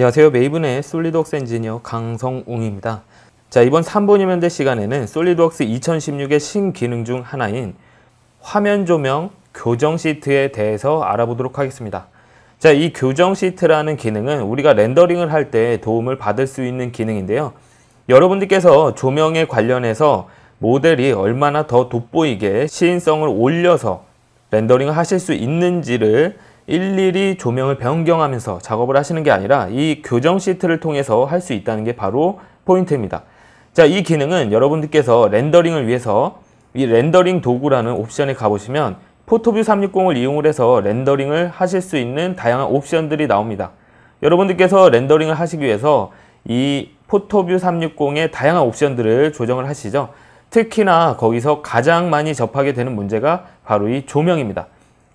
안녕하세요. 메이븐의 솔리드웍스 엔지니어 강성웅입니다. 자, 이번 3분 이면대 시간에는 솔리드웍스 2016의 신기능 중 하나인 화면 조명 교정 시트에 대해서 알아보도록 하겠습니다. 자, 이 교정 시트라는 기능은 우리가 렌더링을 할 때 도움을 받을 수 있는 기능인데요. 여러분들께서 조명에 관련해서 모델이 얼마나 더 돋보이게 시인성을 올려서 렌더링을 하실 수 있는지를 일일이 조명을 변경하면서 작업을 하시는 게 아니라 이 교정 시트를 통해서 할 수 있다는 게 바로 포인트입니다. 자, 이 기능은 여러분들께서 렌더링을 위해서 이 렌더링 도구라는 옵션에 가보시면 포토뷰 360을 이용을 해서 렌더링을 하실 수 있는 다양한 옵션들이 나옵니다. 여러분들께서 렌더링을 하시기 위해서 이 포토뷰 360의 다양한 옵션들을 조정을 하시죠. 특히나 거기서 가장 많이 접하게 되는 문제가 바로 이 조명입니다.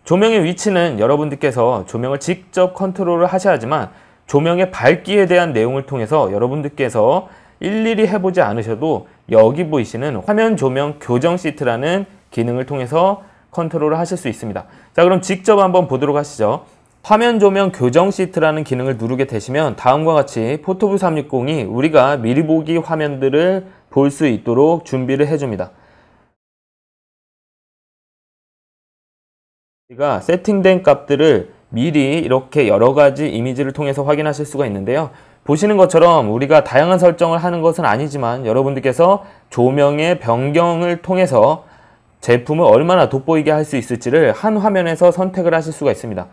조명의 위치는 여러분들께서 조명을 직접 컨트롤을 하셔야지만 조명의 밝기에 대한 내용을 통해서 여러분들께서 일일이 해보지 않으셔도 여기 보이시는 화면 조명 교정 시트라는 기능을 통해서 컨트롤을 하실 수 있습니다. 자, 그럼 직접 한번 보도록 하시죠. 화면 조명 교정 시트라는 기능을 누르게 되시면 다음과 같이 포토뷰 360이 우리가 미리 보기 화면들을 볼 수 있도록 준비를 해줍니다. 우리가 세팅된 값들을 미리 이렇게 여러가지 이미지를 통해서 확인하실 수가 있는데요. 보시는 것처럼 우리가 다양한 설정을 하는 것은 아니지만 여러분들께서 조명의 변경을 통해서 제품을 얼마나 돋보이게 할 수 있을지를 한 화면에서 선택을 하실 수가 있습니다.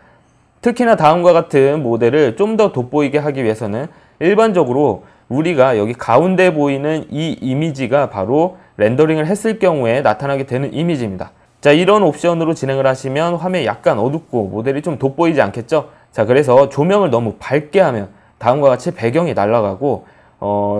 특히나 다음과 같은 모델을 좀 더 돋보이게 하기 위해서는 일반적으로 우리가 여기 가운데 보이는 이 이미지가 바로 렌더링을 했을 경우에 나타나게 되는 이미지입니다. 자, 이런 옵션으로 진행을 하시면 화면이 약간 어둡고 모델이 좀 돋보이지 않겠죠? 자, 그래서 조명을 너무 밝게 하면 다음과 같이 배경이 날아가고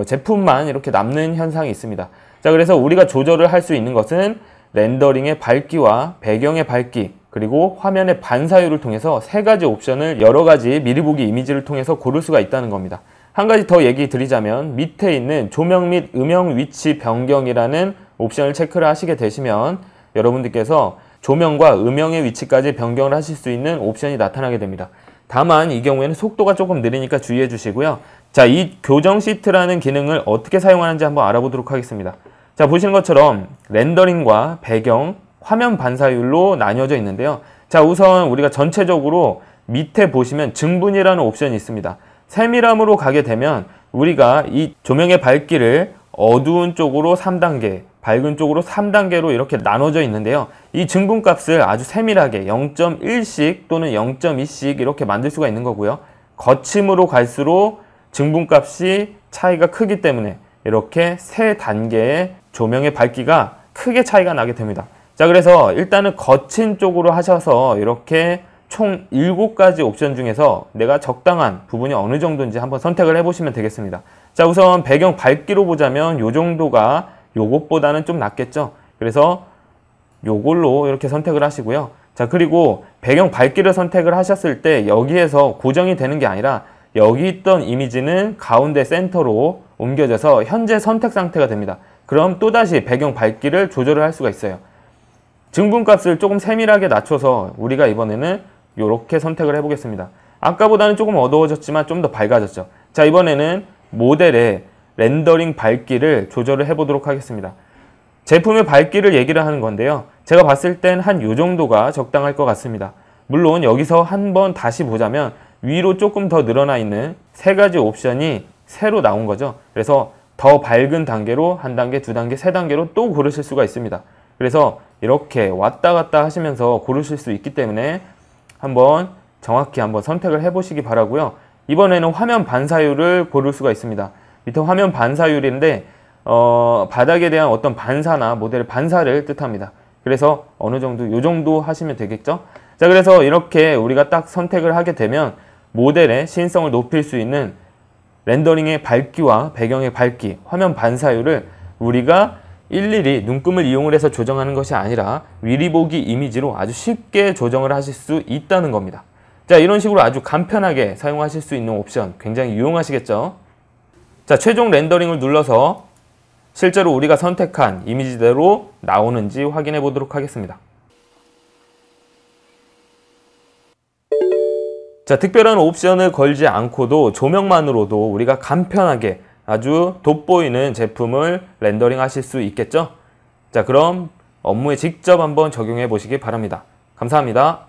제품만 이렇게 남는 현상이 있습니다. 자, 그래서 우리가 조절을 할 수 있는 것은 렌더링의 밝기와 배경의 밝기, 그리고 화면의 반사율을 통해서 세 가지 옵션을 여러 가지 미리 보기 이미지를 통해서 고를 수가 있다는 겁니다. 한 가지 더 얘기 드리자면 밑에 있는 조명 및 음영 위치 변경이라는 옵션을 체크를 하시게 되시면 여러분들께서 조명과 음영의 위치까지 변경을 하실 수 있는 옵션이 나타나게 됩니다. 다만 이 경우에는 속도가 조금 느리니까 주의해 주시고요. 자, 이 교정 시트라는 기능을 어떻게 사용하는지 한번 알아보도록 하겠습니다. 자, 보시는 것처럼 렌더링과 배경, 화면 반사율로 나뉘어져 있는데요. 자, 우선 우리가 전체적으로 밑에 보시면 증분이라는 옵션이 있습니다. 세밀함으로 가게 되면 우리가 이 조명의 밝기를 어두운 쪽으로 3단계, 밝은 쪽으로 3단계로 이렇게 나눠져 있는데요. 이 증분값을 아주 세밀하게 0.1씩 또는 0.2씩 이렇게 만들 수가 있는 거고요. 거침으로 갈수록 증분값이 차이가 크기 때문에 이렇게 세 단계의 조명의 밝기가 크게 차이가 나게 됩니다. 자, 그래서 일단은 거친 쪽으로 하셔서 이렇게 총 7가지 옵션 중에서 내가 적당한 부분이 어느 정도인지 한번 선택을 해보시면 되겠습니다. 자, 우선 배경 밝기로 보자면 이 정도가 요것보다는 좀 낫겠죠. 그래서 요걸로 이렇게 선택을 하시고요. 자, 그리고 배경 밝기를 선택을 하셨을 때 여기에서 고정이 되는 게 아니라 여기 있던 이미지는 가운데 센터로 옮겨져서 현재 선택 상태가 됩니다. 그럼 또다시 배경 밝기를 조절을 할 수가 있어요. 증분값을 조금 세밀하게 낮춰서 우리가 이번에는 이렇게 선택을 해보겠습니다. 아까보다는 조금 어두워졌지만 좀 더 밝아졌죠. 자, 이번에는 모델의 렌더링 밝기를 조절을 해보도록 하겠습니다. 제품의 밝기를 얘기를 하는 건데요. 제가 봤을 땐 한 요 정도가 적당할 것 같습니다. 물론 여기서 한번 다시 보자면 위로 조금 더 늘어나 있는 세 가지 옵션이 새로 나온 거죠. 그래서 더 밝은 단계로 한 단계, 두 단계, 세 단계로 또 고르실 수가 있습니다. 그래서 이렇게 왔다 갔다 하시면서 고르실 수 있기 때문에 한번 정확히 한번 선택을 해보시기 바라고요. 이번에는 화면 반사율을 고를 수가 있습니다. 밑에 화면 반사율인데 바닥에 대한 어떤 반사나 모델의 반사를 뜻합니다. 그래서 어느 정도 요 정도 하시면 되겠죠. 자, 그래서 이렇게 우리가 딱 선택을 하게 되면 모델의 시인성을 높일 수 있는 렌더링의 밝기와 배경의 밝기, 화면 반사율을 우리가 일일이 눈금을 이용을 해서 조정하는 것이 아니라 미리 보기 이미지로 아주 쉽게 조정을 하실 수 있다는 겁니다. 자, 이런 식으로 아주 간편하게 사용하실 수 있는 옵션 굉장히 유용하시겠죠. 자, 최종 렌더링을 눌러서 실제로 우리가 선택한 이미지대로 나오는지 확인해 보도록 하겠습니다. 자, 특별한 옵션을 걸지 않고도 조명만으로도 우리가 간편하게 아주 돋보이는 제품을 렌더링 하실 수 있겠죠? 자, 그럼 업무에 직접 한번 적용해 보시기 바랍니다. 감사합니다.